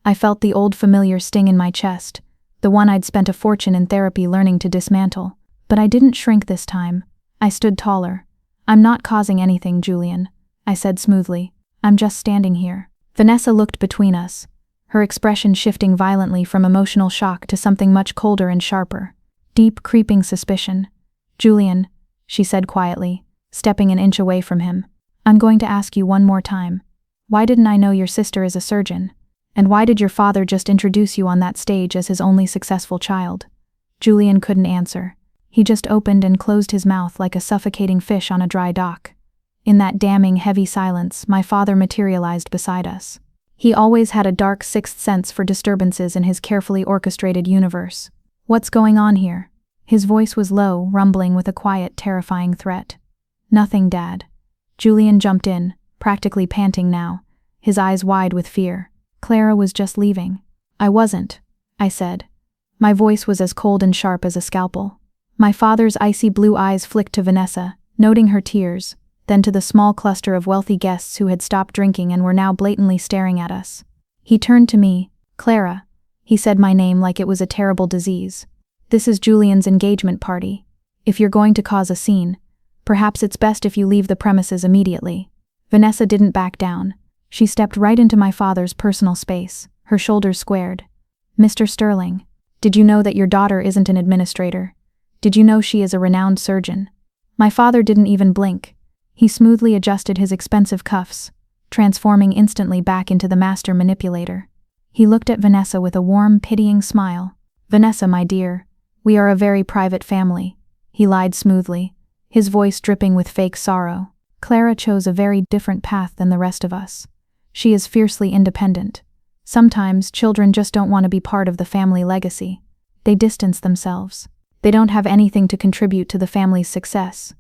I felt the old familiar sting in my chest, the one I'd spent a fortune in therapy learning to dismantle. But I didn't shrink this time. I stood taller. "I'm not causing anything, Julian," I said smoothly. "I'm just standing here." Vanessa looked between us, her expression shifting violently from emotional shock to something much colder and sharper. Deep, creeping suspicion. "Julian," she said quietly, stepping an inch away from him, "I'm going to ask you one more time. Why didn't I know your sister is a surgeon? And why did your father just introduce you on that stage as his only successful child?" Julian couldn't answer. He just opened and closed his mouth like a suffocating fish on a dry dock. In that damning, heavy silence, my father materialized beside us. He always had a dark sixth sense for disturbances in his carefully orchestrated universe. "What's going on here?" His voice was low, rumbling with a quiet, terrifying threat. "Nothing, Dad." Julian jumped in, practically panting now, his eyes wide with fear. "Clara was just leaving." "I wasn't," I said. My voice was as cold and sharp as a scalpel. My father's icy blue eyes flicked to Vanessa, noting her tears, then to the small cluster of wealthy guests who had stopped drinking and were now blatantly staring at us. He turned to me. "Clara," he said my name like it was a terrible disease. "This is Julian's engagement party. If you're going to cause a scene, perhaps it's best if you leave the premises immediately." Vanessa didn't back down. She stepped right into my father's personal space, her shoulders squared. "Mr. Sterling, did you know that your daughter isn't an administrator? Did you know she is a renowned surgeon?" My father didn't even blink. He smoothly adjusted his expensive cuffs, transforming instantly back into the master manipulator. He looked at Vanessa with a warm, pitying smile. "Vanessa, my dear, we are a very private family," he lied smoothly, his voice dripping with fake sorrow. "Clara chose a very different path than the rest of us. She is fiercely independent. Sometimes children just don't want to be part of the family legacy. They distance themselves. They don't have anything to contribute to the family's success."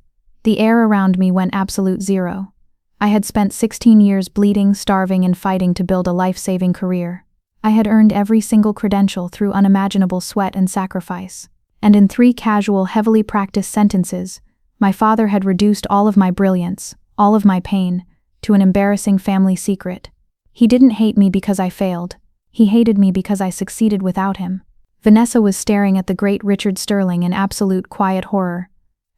The air around me went absolute zero. I had spent 16 years bleeding, starving, and fighting to build a life-saving career. I had earned every single credential through unimaginable sweat and sacrifice. And in 3 casual, heavily practiced sentences, my father had reduced all of my brilliance, all of my pain, to an embarrassing family secret. He didn't hate me because I failed. He hated me because I succeeded without him. Vanessa was staring at the great Richard Sterling in absolute quiet horror.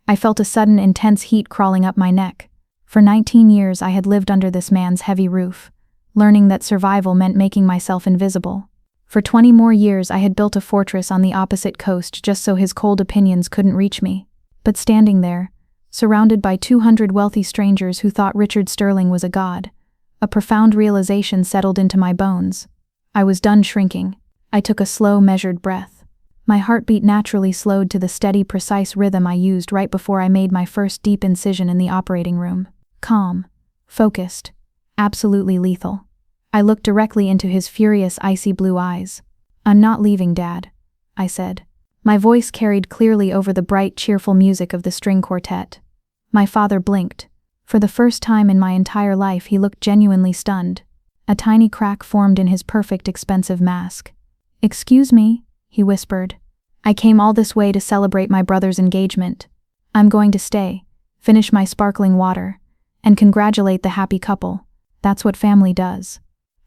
I felt a sudden intense heat crawling up my neck. For 19 years I had lived under this man's heavy roof, learning that survival meant making myself invisible. For 20 more years I had built a fortress on the opposite coast just so his cold opinions couldn't reach me. But standing there, surrounded by 200 wealthy strangers who thought Richard Sterling was a god, a profound realization settled into my bones. I was done shrinking. I took a slow, measured breath. My heartbeat naturally slowed to the steady, precise rhythm I used right before I made my first deep incision in the operating room. Calm, focused, absolutely lethal. I looked directly into his furious, icy blue eyes. "I'm not leaving, Dad," I said. My voice carried clearly over the bright, cheerful music of the string quartet. My father blinked. For the first time in my entire life he looked genuinely stunned. A tiny crack formed in his perfect, expensive mask. "Excuse me," he whispered. "I came all this way to celebrate my brother's engagement. I'm going to stay, finish my sparkling water, and congratulate the happy couple. That's what family does."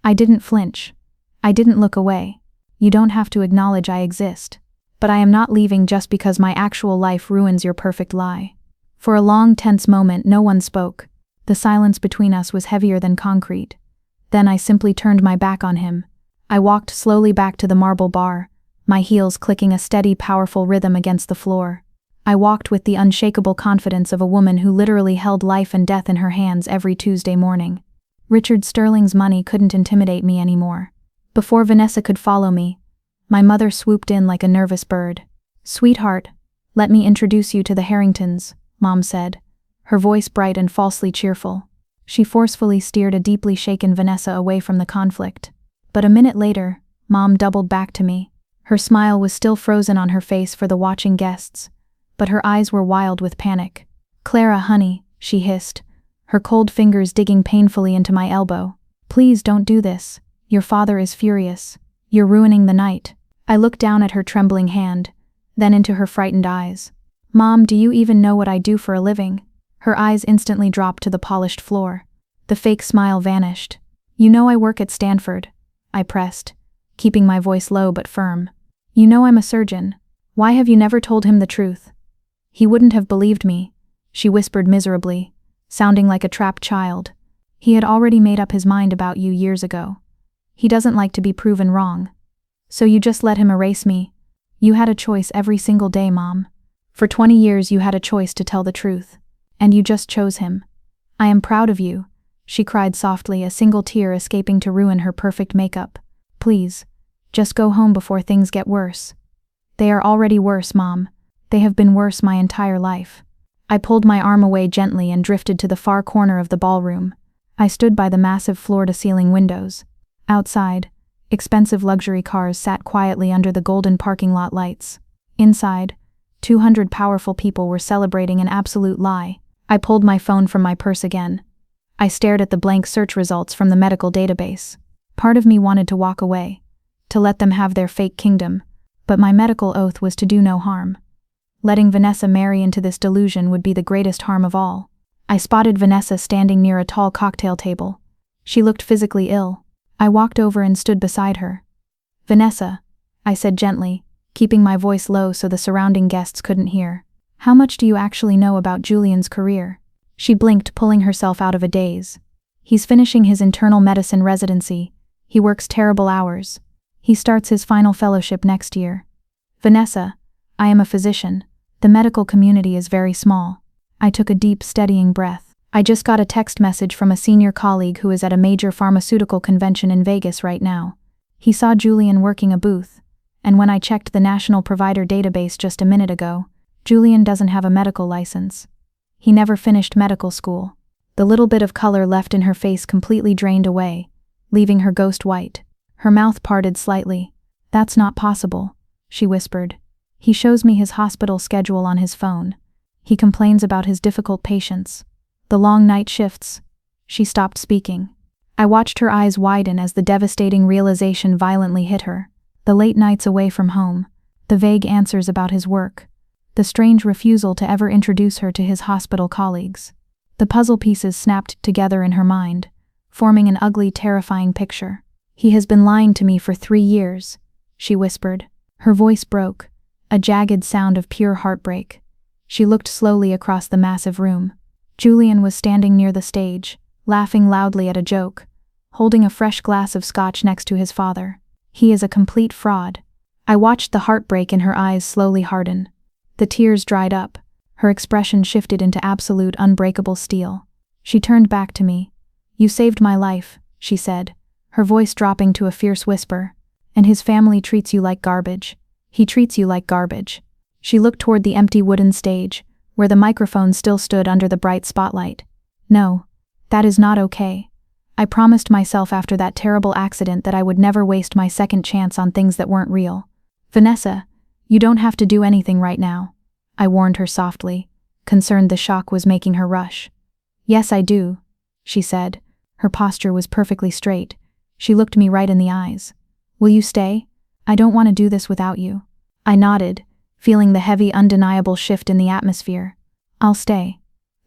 I didn't flinch. I didn't look away. "You don't have to acknowledge I exist. But I am not leaving just because my actual life ruins your perfect lie." For a long, tense moment no one spoke. The silence between us was heavier than concrete. Then I simply turned my back on him. I walked slowly back to the marble bar, my heels clicking a steady, powerful rhythm against the floor. I walked with the unshakable confidence of a woman who literally held life and death in her hands every Tuesday morning. Richard Sterling's money couldn't intimidate me anymore. Before Vanessa could follow me, my mother swooped in like a nervous bird. "Sweetheart, let me introduce you to the Harringtons," Mom said, her voice bright and falsely cheerful. She forcefully steered a deeply shaken Vanessa away from the conflict. But a minute later, Mom doubled back to me. Her smile was still frozen on her face for the watching guests, but her eyes were wild with panic. "Clara, honey," she hissed, her cold fingers digging painfully into my elbow. "Please don't do this. Your father is furious. You're ruining the night." I looked down at her trembling hand, then into her frightened eyes. "Mom, do you even know what I do for a living?" Her eyes instantly dropped to the polished floor. The fake smile vanished. "You know I work at Stanford," I pressed, keeping my voice low but firm. "You know I'm a surgeon. Why have you never told him the truth?" "He wouldn't have believed me," she whispered miserably, sounding like a trapped child. "He had already made up his mind about you years ago. He doesn't like to be proven wrong. So you just let him erase me. You had a choice every single day, Mom. For 20 years you had a choice to tell the truth. And you just chose him. I am proud of you," she cried softly, a single tear escaping to ruin her perfect makeup. "Please, just go home before things get worse." "They are already worse, Mom. They have been worse my entire life." I pulled my arm away gently and drifted to the far corner of the ballroom. I stood by the massive floor-to-ceiling windows. Outside, expensive luxury cars sat quietly under the golden parking lot lights. Inside, 200 powerful people were celebrating an absolute lie. I pulled my phone from my purse again. I stared at the blank search results from the medical database. Part of me wanted to walk away, to let them have their fake kingdom, but my medical oath was to do no harm. Letting Vanessa marry into this delusion would be the greatest harm of all. I spotted Vanessa standing near a tall cocktail table. She looked physically ill. I walked over and stood beside her. "Vanessa," I said gently, keeping my voice low so the surrounding guests couldn't hear. "How much do you actually know about Julian's career?" She blinked, pulling herself out of a daze. "He's finishing his internal medicine residency. He works terrible hours. He starts his final fellowship next year. Vanessa, I am a physician. The medical community is very small." I took a deep, steadying breath. "I just got a text message from a senior colleague who is at a major pharmaceutical convention in Vegas right now. He saw Julian working a booth, and when I checked the national provider database just a minute ago, Julian doesn't have a medical license. He never finished medical school." The little bit of color left in her face completely drained away, leaving her ghost white. Her mouth parted slightly. "That's not possible," she whispered. "He shows me his hospital schedule on his phone. He complains about his difficult patients. The long night shifts." She stopped speaking. I watched her eyes widen as the devastating realization violently hit her. The late nights away from home, the vague answers about his work, the strange refusal to ever introduce her to his hospital colleagues. The puzzle pieces snapped together in her mind, forming an ugly, terrifying picture. "He has been lying to me for 3 years," she whispered, Her voice broke, a jagged sound of pure heartbreak. She looked slowly across the massive room. Julian was standing near the stage, laughing loudly at a joke, holding a fresh glass of scotch next to his father. He is a complete fraud. I watched the heartbreak in her eyes slowly harden. The tears dried up. Her expression shifted into absolute unbreakable steel. She turned back to me. "You saved my life," she said, her voice dropping to a fierce whisper. "And his family treats you like garbage. He treats you like garbage." She looked toward the empty wooden stage, where the microphone still stood under the bright spotlight. "No, that is not okay. I promised myself after that terrible accident that I would never waste my second chance on things that weren't real. Vanessa, you don't have to do anything right now," I warned her softly, concerned the shock was making her rush. "Yes, I do," she said. Her posture was perfectly straight. She looked me right in the eyes. "Will you stay? I don't want to do this without you." I nodded, feeling the heavy, undeniable shift in the atmosphere. "I'll stay."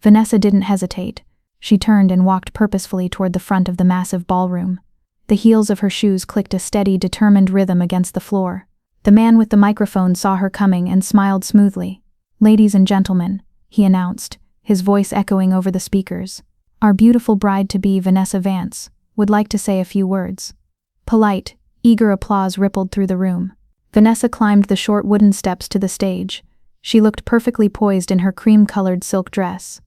Vanessa didn't hesitate. She turned and walked purposefully toward the front of the massive ballroom. The heels of her shoes clicked a steady, determined rhythm against the floor. The man with the microphone saw her coming and smiled smoothly. "Ladies and gentlemen," he announced, his voice echoing over the speakers, "our beautiful bride-to-be, Vanessa Vance, would like to say a few words." Polite, eager applause rippled through the room. Vanessa climbed the short wooden steps to the stage. She looked perfectly poised in her cream-colored silk dress.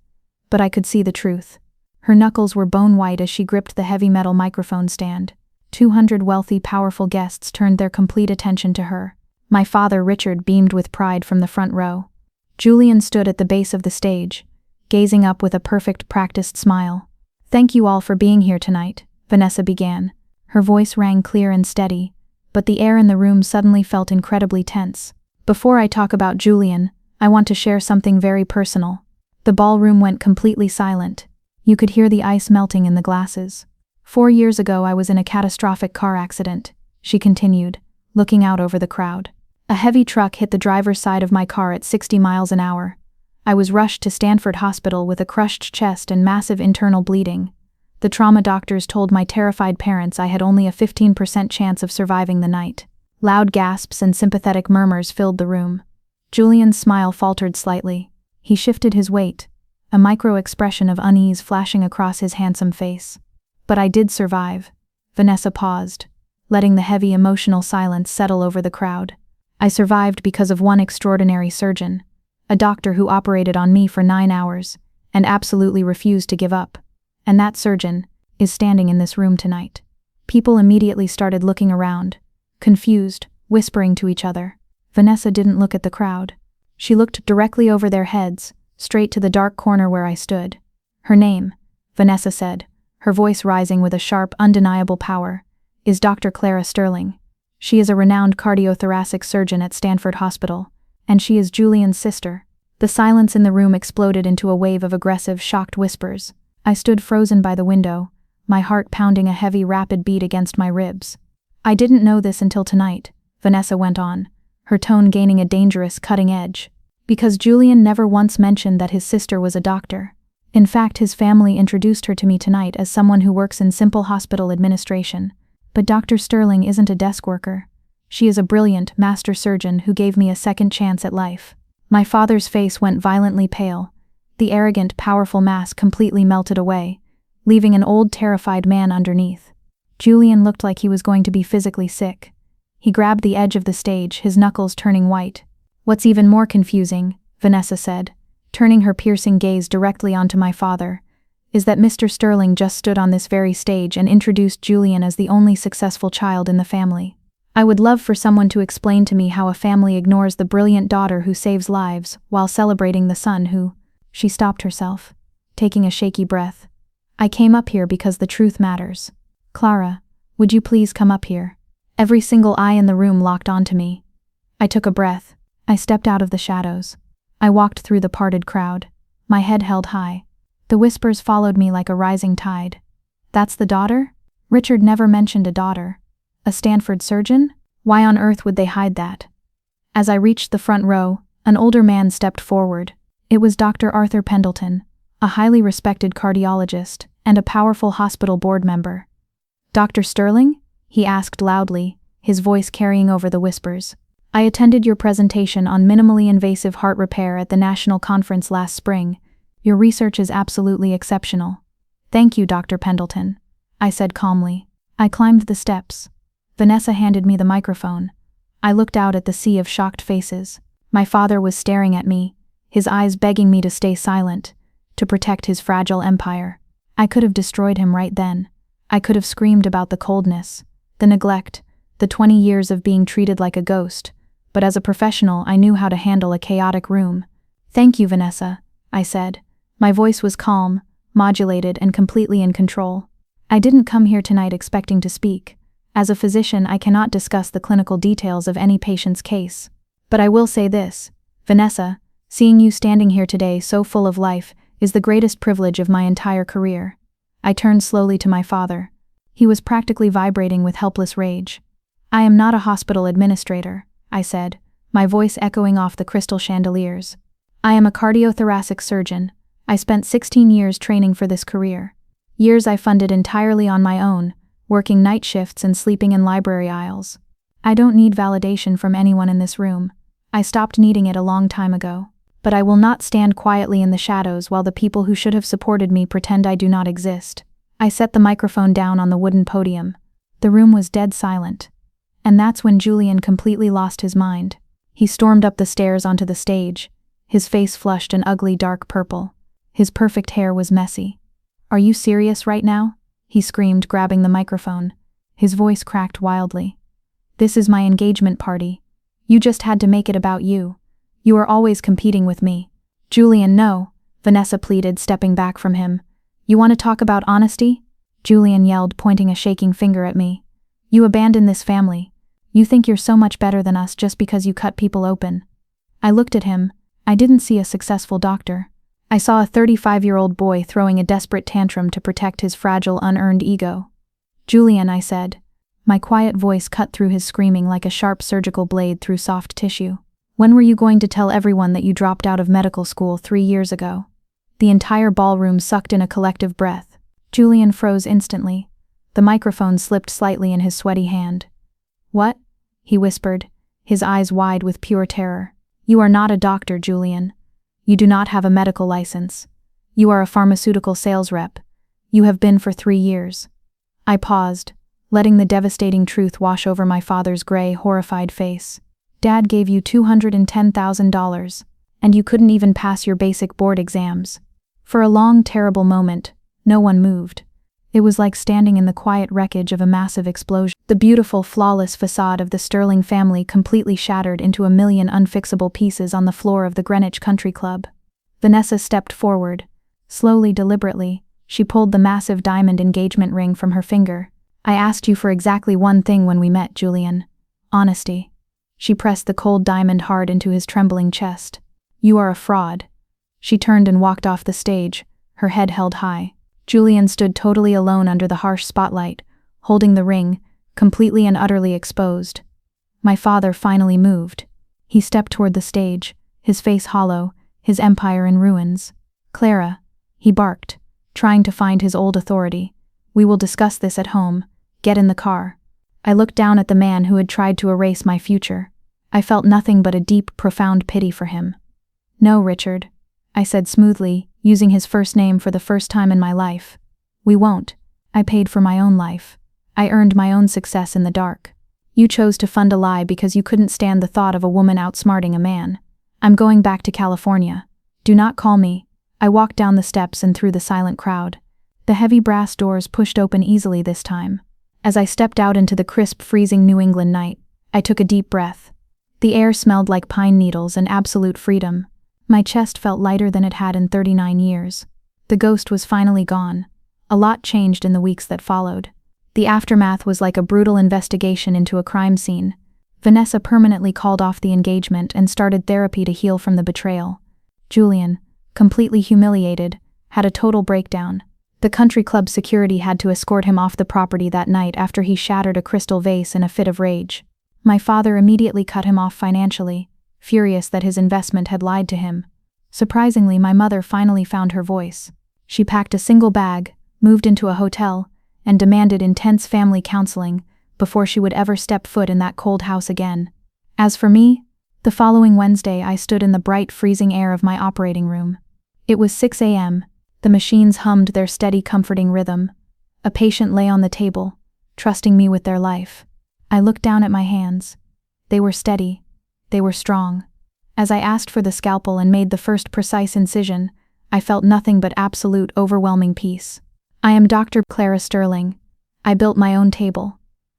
But I could see the truth. Her knuckles were bone-white as she gripped the heavy metal microphone stand. 200 wealthy, powerful guests turned their complete attention to her. My father, Richard, beamed with pride from the front row. Julian stood at the base of the stage, gazing up with a perfect, practiced smile. "Thank you all for being here tonight," Vanessa began. Her voice rang clear and steady, but the air in the room suddenly felt incredibly tense. "Before I talk about Julian, I want to share something very personal." The ballroom went completely silent. You could hear the ice melting in the glasses. "4 years ago I was in a catastrophic car accident," she continued, looking out over the crowd. "A heavy truck hit the driver's side of my car at 60 miles an hour. I was rushed to Stanford Hospital with a crushed chest and massive internal bleeding. The trauma doctors told my terrified parents I had only a 15% chance of surviving the night." Loud gasps and sympathetic murmurs filled the room. Julian's smile faltered slightly. He shifted his weight, a micro-expression of unease flashing across his handsome face. "But I did survive." Vanessa paused, letting the heavy emotional silence settle over the crowd. "I survived because of one extraordinary surgeon, a doctor who operated on me for 9 hours, and absolutely refused to give up. And that surgeon is standing in this room tonight." People immediately started looking around, confused, whispering to each other. Vanessa didn't look at the crowd. She looked directly over their heads, straight to the dark corner where I stood. "Her name," Vanessa said, her voice rising with a sharp, undeniable power, "is Dr. Clara Sterling. She is a renowned cardiothoracic surgeon at Stanford Hospital, and she is Julian's sister." The silence in the room exploded into a wave of aggressive, shocked whispers. I stood frozen by the window, my heart pounding a heavy, rapid beat against my ribs. "I didn't know this until tonight," Vanessa went on, her tone gaining a dangerous, cutting edge. "Because Julian never once mentioned that his sister was a doctor. In fact, his family introduced her to me tonight as someone who works in simple hospital administration. But Dr. Sterling isn't a desk worker. She is a brilliant, master surgeon who gave me a second chance at life." My father's face went violently pale. The arrogant, powerful mask completely melted away, leaving an old, terrified man underneath. Julian looked like he was going to be physically sick. He grabbed the edge of the stage, his knuckles turning white. "What's even more confusing," Vanessa said, turning her piercing gaze directly onto my father, "is that Mr. Sterling just stood on this very stage and introduced Julian as the only successful child in the family. I would love for someone to explain to me how a family ignores the brilliant daughter who saves lives while celebrating the son who—" She stopped herself, taking a shaky breath. "I came up here because the truth matters. Clara, would you please come up here?" Every single eye in the room locked onto me. I took a breath. I stepped out of the shadows. I walked through the parted crowd, my head held high. The whispers followed me like a rising tide. "That's the daughter? Richard never mentioned a daughter. A Stanford surgeon? Why on earth would they hide that?" As I reached the front row, an older man stepped forward. It was Dr. Arthur Pendleton, a highly respected cardiologist and a powerful hospital board member. "Dr. Sterling?" he asked loudly, his voice carrying over the whispers. I attended your presentation on minimally invasive heart repair at the national conference last spring. Your research is absolutely exceptional. Thank you, Dr. Pendleton, I said calmly. I climbed the steps. Vanessa handed me the microphone. I looked out at the sea of shocked faces. My father was staring at me, his eyes begging me to stay silent, to protect his fragile empire. I could have destroyed him right then. I could have screamed about the coldness, the neglect, the 20 years of being treated like a ghost, but as a professional I knew how to handle a chaotic room. Thank you, Vanessa, I said. My voice was calm, modulated, and completely in control. I didn't come here tonight expecting to speak. As a physician, I cannot discuss the clinical details of any patient's case. But I will say this, Vanessa, seeing you standing here today so full of life is the greatest privilege of my entire career. I turned slowly to my father. He was practically vibrating with helpless rage. I am not a hospital administrator, I said, my voice echoing off the crystal chandeliers. I am a cardiothoracic surgeon. I spent 16 years training for this career. Years I funded entirely on my own, working night shifts and sleeping in library aisles. I don't need validation from anyone in this room. I stopped needing it a long time ago. But I will not stand quietly in the shadows while the people who should have supported me pretend I do not exist. I set the microphone down on the wooden podium. The room was dead silent. And that's when Julian completely lost his mind. He stormed up the stairs onto the stage, his face flushed an ugly dark purple. His perfect hair was messy. Are you serious right now? He screamed, grabbing the microphone. His voice cracked wildly. This is my engagement party. You just had to make it about you. You are always competing with me. Julian, no, Vanessa pleaded, stepping back from him. You want to talk about honesty? Julian yelled, pointing a shaking finger at me. You abandoned this family. You think you're so much better than us just because you cut people open. I looked at him. I didn't see a successful doctor. I saw a 35-year-old boy throwing a desperate tantrum to protect his fragile, unearned ego. Julian, I said. My quiet voice cut through his screaming like a sharp surgical blade through soft tissue. When were you going to tell everyone that you dropped out of medical school 3 years ago? The entire ballroom sucked in a collective breath. Julian froze instantly. The microphone slipped slightly in his sweaty hand. What? He whispered, his eyes wide with pure terror. You are not a doctor, Julian. You do not have a medical license. You are a pharmaceutical sales rep. You have been for 3 years. I paused, letting the devastating truth wash over my father's gray, horrified face. Dad gave you $210,000, and you couldn't even pass your basic board exams. For a long, terrible moment, no one moved. It was like standing in the quiet wreckage of a massive explosion. The beautiful, flawless facade of the Sterling family completely shattered into a million unfixable pieces on the floor of the Greenwich Country Club. Vanessa stepped forward. Slowly, deliberately, she pulled the massive diamond engagement ring from her finger. I asked you for exactly one thing when we met, Julian. Honesty. She pressed the cold diamond hard into his trembling chest. You are a fraud. She turned and walked off the stage, her head held high. Julian stood totally alone under the harsh spotlight, holding the ring, completely and utterly exposed. My father finally moved. He stepped toward the stage, his face hollow, his empire in ruins. Clara, he barked, trying to find his old authority. We will discuss this at home. Get in the car. I looked down at the man who had tried to erase my future. I felt nothing but a deep, profound pity for him. No, Richard, I said smoothly, using his first name for the first time in my life. We won't. I paid for my own life. I earned my own success in the dark. You chose to fund a lie because you couldn't stand the thought of a woman outsmarting a man. I'm going back to California. Do not call me. I walked down the steps and through the silent crowd. The heavy brass doors pushed open easily this time. As I stepped out into the crisp, freezing New England night, I took a deep breath. The air smelled like pine needles and absolute freedom. My chest felt lighter than it had in 39 years. The ghost was finally gone. A lot changed in the weeks that followed. The aftermath was like a brutal investigation into a crime scene. Vanessa permanently called off the engagement and started therapy to heal from the betrayal. Julian, completely humiliated, had a total breakdown. The country club security had to escort him off the property that night after he shattered a crystal vase in a fit of rage. My father immediately cut him off financially, furious that his investment had lied to him. Surprisingly, my mother finally found her voice. She packed a single bag, moved into a hotel, and demanded intense family counseling before she would ever step foot in that cold house again. As for me, the following Wednesday I stood in the bright freezing air of my operating room. It was 6 a.m., the machines hummed their steady comforting rhythm. A patient lay on the table, trusting me with their life. I looked down at my hands. They were steady. They were strong. As I asked for the scalpel and made the first precise incision, I felt nothing but absolute, overwhelming peace. I am Dr. Clara Sterling. I built my own table.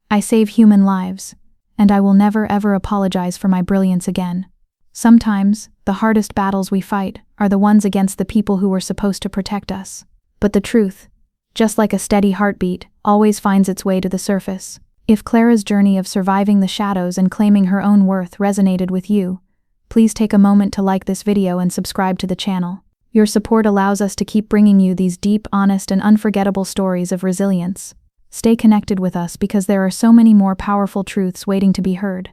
I save human lives, and I will never ever apologize for my brilliance again. Sometimes, the hardest battles we fight are the ones against the people who were supposed to protect us. But the truth, just like a steady heartbeat, always finds its way to the surface. If Clara's journey of surviving the shadows and claiming her own worth resonated with you, please take a moment to like this video and subscribe to the channel. Your support allows us to keep bringing you these deep, honest, and unforgettable stories of resilience. Stay connected with us because there are so many more powerful truths waiting to be heard.